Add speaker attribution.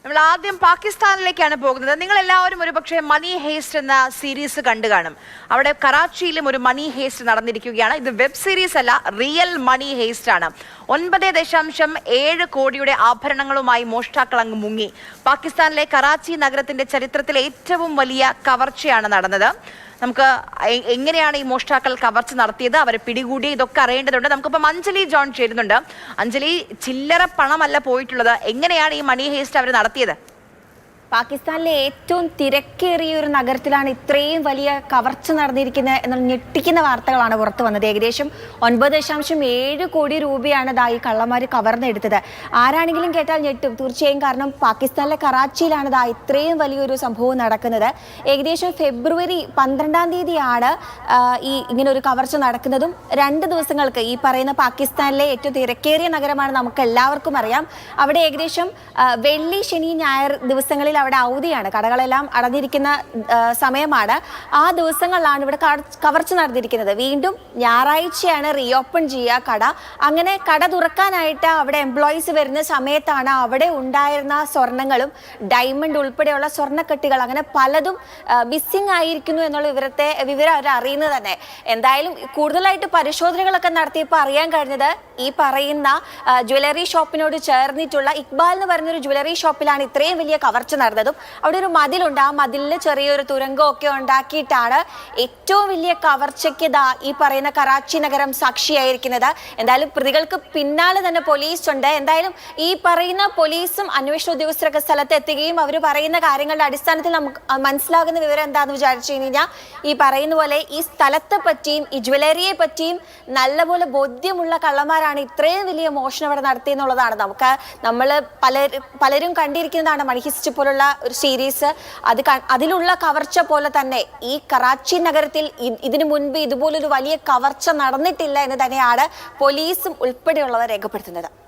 Speaker 1: നമ്മൾ ആദ്യം പാകിസ്ഥാനിലേക്കാണ് പോകുന്നത്. നിങ്ങൾ എല്ലാവരും ഒരുപക്ഷെ മണി ഹേസ്റ്റ് എന്ന സീരീസ് കണ്ടു കാണും. അവിടെ കറാച്ചിയിലും ഒരു മണി ഹേസ്റ്റ് നടന്നിരിക്കുകയാണ്. ഇത് വെബ് സീരീസ് അല്ല, റിയൽ മണി ഹേസ്റ്റ് ആണ്. 9.7 കോടിയുടെ ആഭരണങ്ങളുമായി മോഷ്ടാക്കൾ അങ്ങ് മുങ്ങി. പാകിസ്ഥാനിലെ കറാച്ചി നഗരത്തിന്റെ ചരിത്രത്തിലെ ഏറ്റവും വലിയ കവർച്ചയാണ് നടന്നത്. നമുക്ക് എങ്ങനെയാണ് ഈ മോഷ്ടാക്കൾ കവർച്ച നടത്തിയത്, അവരെ പിടികൂടി, ഇതൊക്കെ അറിയേണ്ടതുണ്ട്. നമുക്കിപ്പം അഞ്ജലി ജോൺ ചേരുന്നുണ്ട്. അഞ്ജലി, ചില്ലറ പണമല്ല പോയിട്ടുള്ളത്. എങ്ങനെയാണ് ഈ മണി ഹേസ്റ്റ് അവർ നടത്തിയത്?
Speaker 2: പാകിസ്ഥാനിലെ ഏറ്റവും തിരക്കേറിയ ഒരു നഗരത്തിലാണ് ഇത്രയും വലിയ കവർച്ച നടന്നിരിക്കുന്നത് എന്നുള്ള ഞെട്ടിക്കുന്ന വാർത്തകളാണ് പുറത്തു വന്നത്. ഏകദേശം 9.7 കോടി രൂപയാണ് ഈ കള്ളന്മാർ കവർന്നെടുത്തത്. ആരാണെങ്കിലും കേട്ടാൽ ഞെട്ടും തീർച്ചയായും. കാരണം പാകിസ്ഥാനിലെ കറാച്ചിയിലാണ് ഇത്രയും വലിയൊരു സംഭവം നടക്കുന്നത്. ഏകദേശം ഫെബ്രുവരി 12-ാം തീയതിയാണ് ഇങ്ങനെ ഒരു കവർച്ച നടക്കുന്നതും 2 ദിവസങ്ങൾക്ക് ഈ പറയുന്ന പാകിസ്ഥാനിലെ ഏറ്റവും തിരക്കേറിയ നഗരമാണ്, നമുക്ക് എല്ലാവർക്കും അറിയാം. അവിടെ ഏകദേശം വെള്ളി, ശനി, ഞായർ ദിവസങ്ങളിൽ അവിടെ അവധിയാണ്, കടകളെല്ലാം അടഞ്ഞിരിക്കുന്ന സമയമാണ്. ആ ദിവസങ്ങളിലാണ് ഇവിടെ കവർച്ച നടന്നിരിക്കുന്നത്. വീണ്ടും ഞായറാഴ്ചയാണ് റീഓപ്പൺ ചെയ്യുക കട. അങ്ങനെ കട തുറക്കാനായിട്ട് അവിടെ എംപ്ലോയീസ് വരുന്ന സമയത്താണ് അവിടെ ഉണ്ടായിരുന്ന സ്വർണ്ണങ്ങളും ഡയമണ്ട് ഉൾപ്പെടെയുള്ള സ്വർണ്ണക്കെട്ടുകൾ അങ്ങനെ പലതും മിസ്സിംഗ് ആയിരിക്കുന്നു എന്നുള്ള വിവരം അവർ അറിയുന്നത് തന്നെ. എന്തായാലും കൂടുതലായിട്ട് പരിശോധനകളൊക്കെ നടത്തിയപ്പോൾ അറിയാൻ കഴിഞ്ഞത് ഈ പറയുന്ന ജ്വല്ലറി ഷോപ്പിനോട് ചേർന്നിട്ടുള്ള ഇക്ബാൽ എന്ന് പറയുന്നൊരു ജ്വല്ലറി ഷോപ്പിലാണ് ഇത്രയും വലിയ കവർച്ച നടന്നതും. അവിടെ ഒരു മതിലുണ്ട്, ആ മതിലിൽ ചെറിയൊരു തുരങ്കമൊക്കെ ഉണ്ടാക്കിയിട്ടാണ് ഏറ്റവും വലിയ കവർച്ചയ്ക്ക് ഈ പറയുന്ന കറാച്ചി നഗരം സാക്ഷിയായിരിക്കുന്നത്. എന്തായാലും പ്രതികൾക്ക് പിന്നാലെ തന്നെ പോലീസ് ഉണ്ട്. എന്തായാലും ഈ പറയുന്ന പോലീസും അന്വേഷണ ഉദ്യോഗസ്ഥരൊക്കെ സ്ഥലത്ത് എത്തുകയും അവർ പറയുന്ന കാര്യങ്ങളുടെ അടിസ്ഥാനത്തിൽ നമുക്ക് മനസ്സിലാകുന്ന വിവരം എന്താണെന്ന് വിചാരിച്ചു കഴിഞ്ഞാൽ ഈ പറയുന്ന പോലെ ഈ സ്ഥലത്തെ പറ്റിയും ഈ ജ്വല്ലറിയെ പറ്റിയും നല്ലപോലെ ബോധ്യമുള്ള കള്ളന്മാരാണ് ഇത്രയും വലിയ മോഷണം അവിടെ നടത്തിയെന്നുള്ളതാണ്. നമ്മൾ പലരും കണ്ടിരിക്കുന്നതാണ് മണി ഹെയ്സ്റ്റ് പോലുള്ള ഒരു സീരീസ്. അതിലുള്ള കവർച്ച പോലെ തന്നെ ഈ കറാച്ചി നഗരത്തിൽ ഇതിനു മുൻപ് ഇതുപോലൊരു വലിയ കവർച്ച നടന്നിട്ടില്ല എന്ന് തന്നെയാണ് പോലീസും ഉൾപ്പെടെയുള്ളവർ രേഖപ്പെടുത്തുന്നത്.